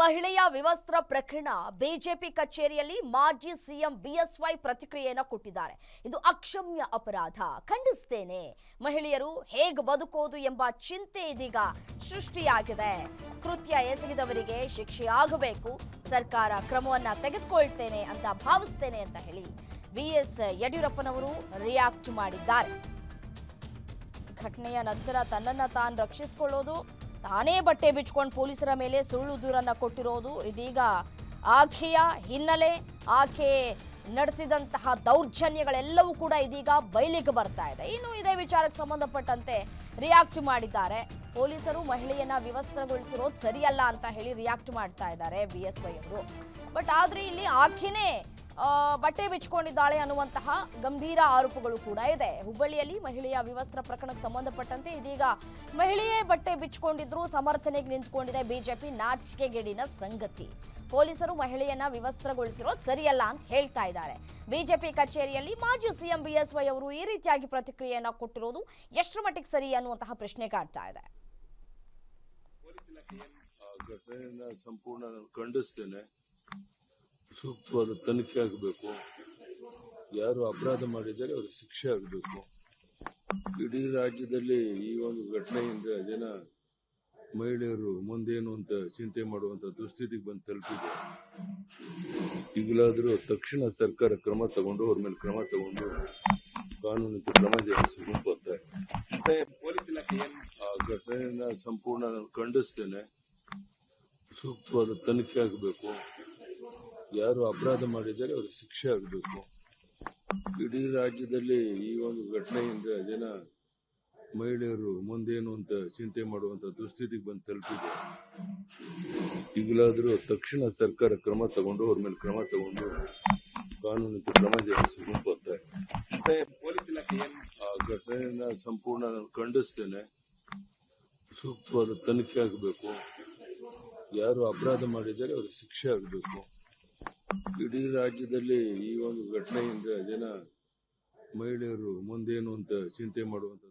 ಮಹಿಳೆಯ ವಿವಸ್ತ್ರ ಪ್ರಕರಣ ಬಿಜೆಪಿ ಕಚೇರಿಯಲ್ಲಿ ಮಾಜಿ ಸಿಎಂ ಬಿಎಸ್ವೈ ಪ್ರತಿಕ್ರಿಯೆಯನ್ನು ಕೊಟ್ಟಿದ್ದಾರೆ. ಇದು ಅಕ್ಷಮ್ಯ ಅಪರಾಧ, ಖಂಡಿಸುತ್ತೇನೆ. ಮಹಿಳೆಯರು ಹೇಗೆ ಬದುಕೋದು ಎಂಬ ಚಿಂತೆ ಇದೀಗ ಸೃಷ್ಟಿಯಾಗಿದೆ. ಕೃತ್ಯ ಎಸಗಿದವರಿಗೆ ಶಿಕ್ಷೆಯಾಗಬೇಕು, ಸರ್ಕಾರ ಕ್ರಮವನ್ನ ತೆಗೆದುಕೊಳ್ತೇನೆ ಅಂತ ಭಾವಿಸ್ತೇನೆ ಅಂತ ಹೇಳಿ ಬಿಎಸ್ ಯಡಿಯೂರಪ್ಪನವರು ರಿಯಾಕ್ಟ್ ಮಾಡಿದ್ದಾರೆ. ಘಟನೆಯ ನಂತರ ತನ್ನನ್ನು ತಾನು ರಕ್ಷಿಸಿಕೊಳ್ಳೋದು, ತಾನೇ ಬಟ್ಟೆ ಬಿಚ್ಕೊಂಡು ಪೊಲೀಸರ ಮೇಲೆ ಸುಳ್ಳು ದೂರನ್ನ ಕೊಟ್ಟಿರೋದು, ಇದೀಗ ಆಕೆಯ ಹಿನ್ನೆಲೆ, ಆಕೆ ನಡೆಸಿದಂತಹ ದೌರ್ಜನ್ಯಗಳೆಲ್ಲವೂ ಕೂಡ ಇದೀಗ ಬಯಲಿಗೆ ಬರ್ತಾ ಇದೆ. ಇನ್ನು ಇದೇ ವಿಚಾರಕ್ಕೆ ಸಂಬಂಧಪಟ್ಟಂತೆ ರಿಯಾಕ್ಟ್ ಮಾಡಿದ್ದಾರೆ. ಪೊಲೀಸರು ಮಹಿಳೆಯನ್ನ ವಿವಸ್ತ್ರಗೊಳಿಸಿರೋದು ಸರಿಯಲ್ಲ ಅಂತ ಹೇಳಿ ರಿಯಾಕ್ಟ್ ಮಾಡ್ತಾ ಇದ್ದಾರೆ ಬಿಎಸ್ವೈ ಅವರು. ಬಟ್ ಆದ್ರೆ ಇಲ್ಲಿ ಆಕೆನೇ ಬಟ್ಟೆ ಬಿಚ್ಕೊಂಡಿದ್ದಾಳೆ ಅನ್ನುವಂತಹ ಗಂಭೀರ ಆರೋಪಗಳು ಕೂಡ ಇದೆ. ಹುಬ್ಬಳ್ಳಿಯಲ್ಲಿ ಮಹಿಳೆಯ ವಿವಸ್ತ್ರ ಪ್ರಕರಣಕ್ಕೆ ಸಂಬಂಧಪಟ್ಟಂತೆ ಇದೀಗ ಮಹಿಳೆಯೇ ಬಟ್ಟೆ ಬಿಚ್ಕೊಂಡಿದ್ರು ಸಮರ್ಥನೆಗೆ ನಿಂತ್ಕೊಂಡಿದೆ ಬಿಜೆಪಿ. ನಾಚಿಕೆಗೇಡಿನ ಸಂಗತಿ. ಪೊಲೀಸರು ಮಹಿಳೆಯನ್ನ ವಿವಸ್ತ್ರಗೊಳಿಸಿರೋದು ಸರಿಯಲ್ಲ ಅಂತ ಹೇಳ್ತಾ ಇದ್ದಾರೆ. ಬಿಜೆಪಿ ಕಚೇರಿಯಲ್ಲಿ ಮಾಜಿ ಸಿಎಂ ಬಿಎಸ್ವೈ ಅವರು ಈ ರೀತಿಯಾಗಿ ಪ್ರತಿಕ್ರಿಯೆಯನ್ನ ಕೊಟ್ಟಿರೋದು ಎಷ್ಟರ ಮಟ್ಟಿಗೆ ಸರಿ ಅನ್ನುವಂತಹ ಪ್ರಶ್ನೆ ಕಾಡ್ತಾ ಇದೆ. ಘಟನೆಯನ್ನ ಸಂಪೂರ್ಣ ಖಂಡಿಸ್ತೇನೆ. ಸೂಕ್ತವಾದ ತನಿಖೆ ಆಗಬೇಕು. ಯಾರು ಅಪರಾಧ ಮಾಡಿದ್ದಾರೆ ಅವರಿಗೆ ಶಿಕ್ಷೆ ಆಗಬೇಕು. ಇಡೀ ರಾಜ್ಯದಲ್ಲಿ ಈ ಒಂದು ಘಟನೆಯಿಂದ ಜನ ಮಹಿಳೆಯರು ಮುಂದೇನು ಅಂತ ಚಿಂತೆ ಮಾಡುವಂತ ದುಸ್ಥಿತಿಗೆ ಬಂದು ತಲುಪಿದೆ. ಈಗಲಾದರೂ ತಕ್ಷಣ ಸರ್ಕಾರ ಕ್ರಮ ತಗೊಂಡು ಅವ್ರ ಮೇಲೆ ಕ್ರಮ ತಗೊಂಡು ಕಾನೂನು ಕ್ರಮ ಜರುಗಿಸಬೇಕು ಅಂತ ಆ ಘಟನೆಯನ್ನ ಸಂಪೂರ್ಣ ಖಂಡಿಸ್ತೇನೆ. ಸೂಕ್ತವಾದ ತನಿಖೆ ಆಗಬೇಕು. ಯಾರು ಅಪರಾಧ ಮಾಡಿದ್ದಾರೆ ಅವರಿಗೆ ಶಿಕ್ಷೆ ಆಗಬೇಕು. ಇಡೀ ರಾಜ್ಯದಲ್ಲಿ ಈ ಒಂದು ಘಟನೆಯಿಂದ ಜನ ಮಹಿಳೆಯರು ಮುಂದೇನು ಅಂತ ಚಿಂತೆ ಮಾಡುವಂತ ದುಸ್ಥಿತಿಗೆ ಬಂದು ತಲುಪಿದೆ. ಈಗಲಾದರೂ ತಕ್ಷಣ ಸರ್ಕಾರ ಕ್ರಮ ತಗೊಂಡು ಅವ್ರ ಮೇಲೆ ಕ್ರಮ ತಗೊಂಡು ಕಾನೂನು ಕ್ರಮ ಜರುಗಿಸಬೇಕು ಅಂತ ಆ ಘಟನೆಯನ್ನ ಸಂಪೂರ್ಣ ಖಂಡಿಸ್ತೇನೆ. ಸೂಕ್ತವಾದ ತನಿಖೆ ಆಗಬೇಕು. ಯಾರು ಅಪರಾಧ ಮಾಡಿದ್ದಾರೆ ಅವರಿಗೆ ಶಿಕ್ಷೆ ಆಗಬೇಕು. ಇಡೀ ರಾಜ್ಯದಲ್ಲಿ ಈ ಒಂದು ಘಟನೆಯಿಂದ ಜನ ಮಹಿಳೆಯರು ಮುಂದೇನು ಅಂತ ಚಿಂತೆ ಮಾಡುವಂತ